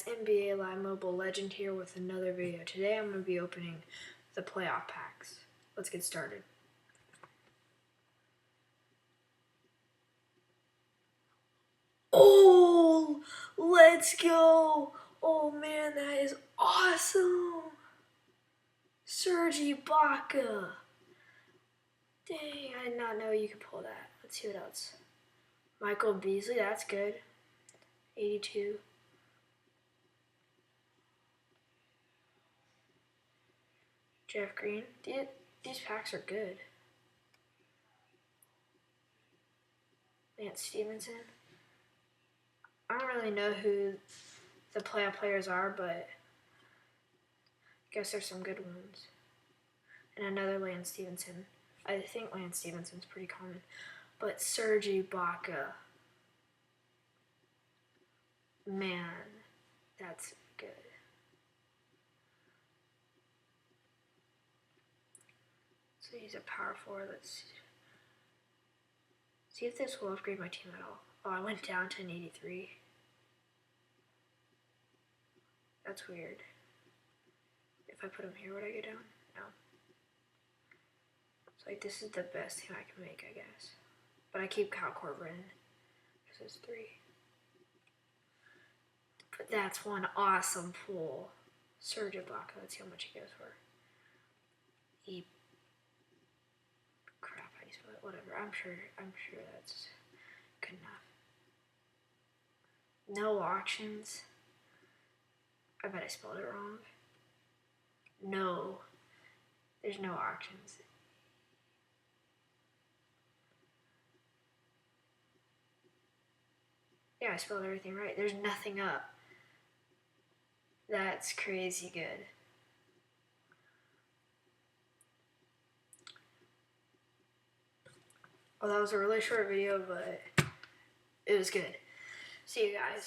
guys, NBA Live Mobile Legend here with another video. Today I'm going to be opening the playoff packs. Let's get started. Oh, let's go. Oh man, that is awesome. Serge Ibaka. Dang, I did not know you could pull that. Let's see what else. Michael Beasley, that's good. 82. Jeff Green. These packs are good. Lance Stevenson. I don't really know who the playoff players are, but I guess there's some good ones. And another Lance Stevenson. I think Lance Stevenson's pretty common. But Serge Ibaka. Man, that's good. So he's a power forward. Let's see if this will upgrade my team at all. Oh, I went down to an 83. That's weird. If I put him here, would I get down? No. So like this is the best team I can make, I guess. But I keep Kyle Korver in because it's 3. But that's one awesome pull. Serge Ibaka. Let's see how much he goes for. Crap, how do you spell it? Whatever. I'm sure that's good enough. No auctions. I bet I spelled it wrong. No. There's no auctions. Yeah, I spelled everything right. There's nothing up. That's crazy good. Well, that was a really short video, but it was good. See you guys.